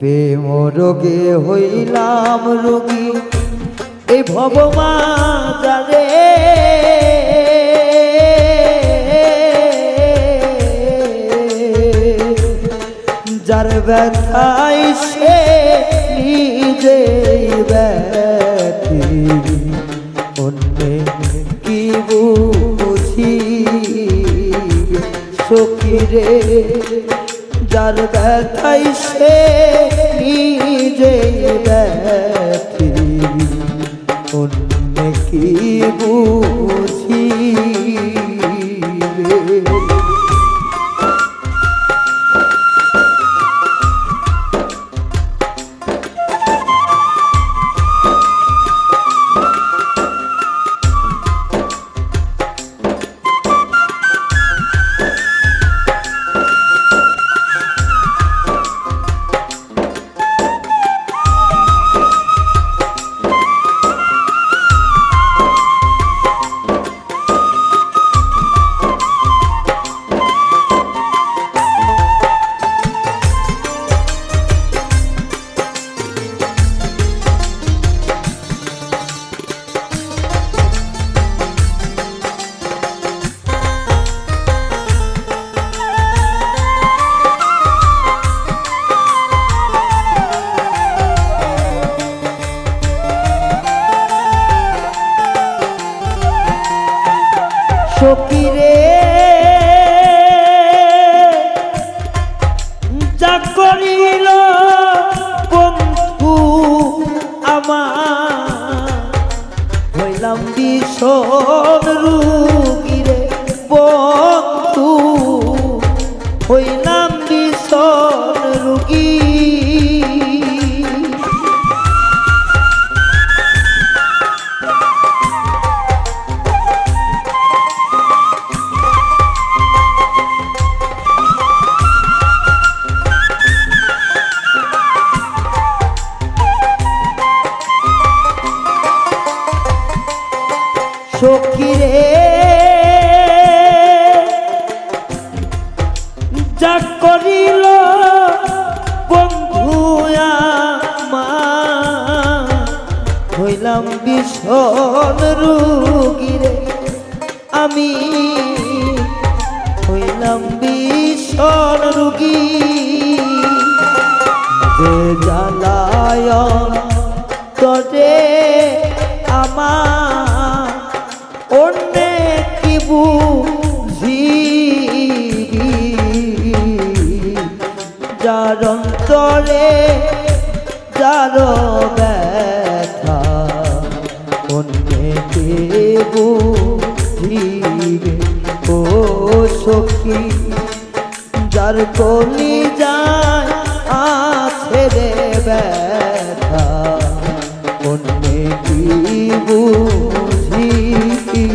প্রেম রোগে হইলাম রোগী এই ভবমাজারে যার ব্যথায় সে নিজেই ব্যথি অন্যে কি বুঝি সখীরে যার ব্যথায় সে নিজেই ব্যথি অন্যে কি বুঝি সখীরে যা করিল বন্ধু আমার হইলাম বিষণ রোগীরে বন্ধু হইলাম বিষণ রোগী সখীরে যা করিল বন্ধু আমার হইলাম বিষণ রোগীরে আমি হইলাম বিষণ রোগী যে জ্বালায় তরে আমার অন্যে কি বুঝিবি যার অন্তরে যার ব্যথা অন্যে কি বুঝিবে ও সখী যার কলি যায় আছে রে ব্যথা অন্যে কি বুঝিবি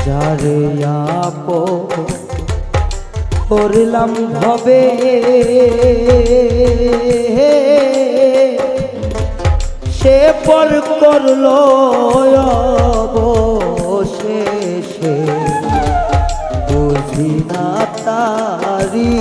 যারে আপন করলাম ভবে সে পর করল অবশেষে বুঝি না তারি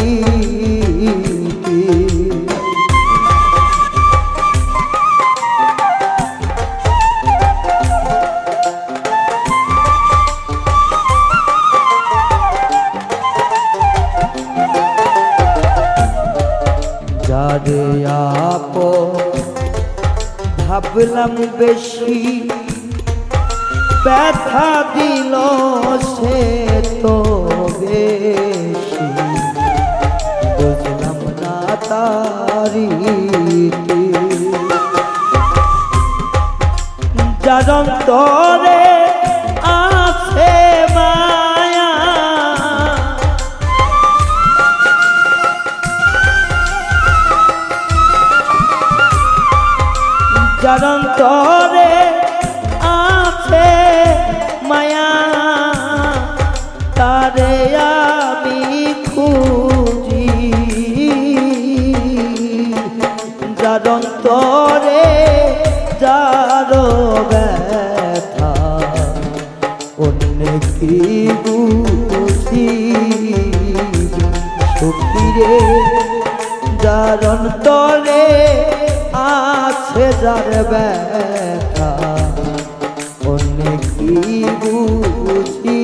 ভাবলাম বেশি ব্যথা দিল সে তো বেশি, বুঝলাম না তারি যার অন্তরে আছে মায়া, যার অন্তরে আছে মায়া, তারে আমি খুঁজি। যার অন্তরে যার ব্যথা অন্য কি বুঝি, সখীরে যার অন্তরে আছে যার ব্যথা অন্য কি বুঝি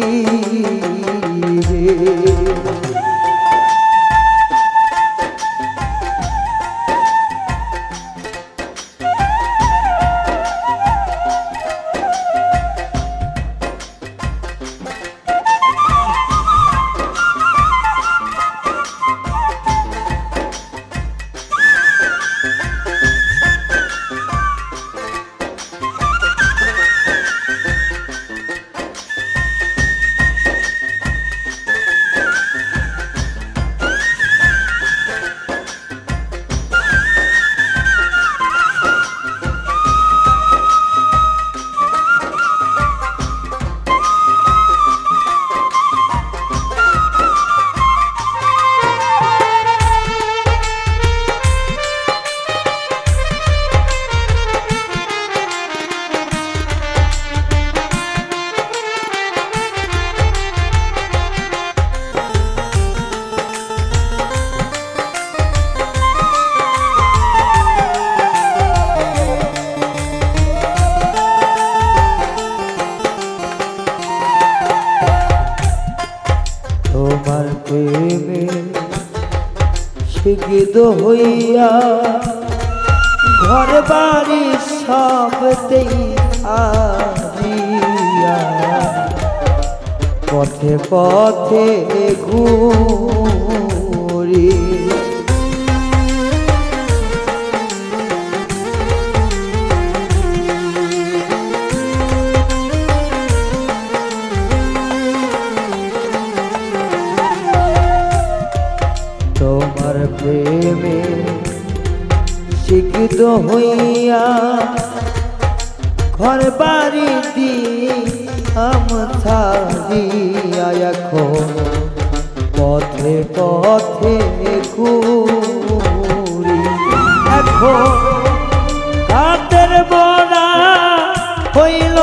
রে। তোমার প্রেমে সিগিদ হইয়া ঘর বাড়ি সবতেই হারিয়া, পথে পথে ঘুরি তোমার প্রেমে সিগিদ হইয়া ঘর বাড়ি দিয়াম ছাড়িয়া, এখন পথে পথে ঘুরি। এখন হাতের বড়া হইল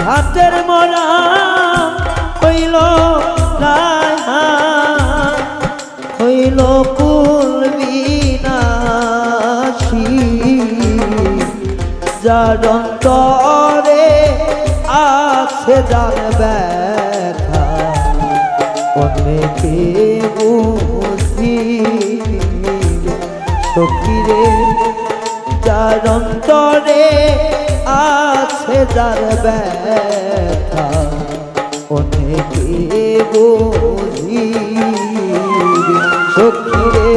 ঘাটের মরা হইল হইল কুল বিনাশী, যার অন্তরে আছে যার ব্যথা অনেকে বুঝি, সখীরে যার অন্তরে আছে যার ব্যথা অনেকে বুঝি, সখীরে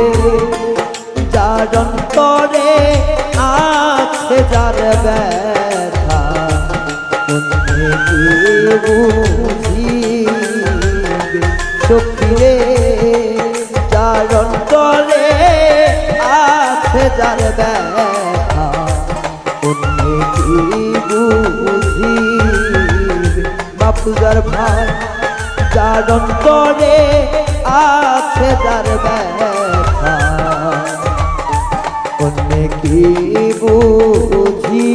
যার অন্তরে আছে যার ব্যথা অনেকে বুঝি, সখীরে যার অন্তরে আছে যার ব্যথা অনেকে বুঝি। বাপুজার ভাই যার অন্তরে আছে যার ব্যথা অনেকে বুঝি।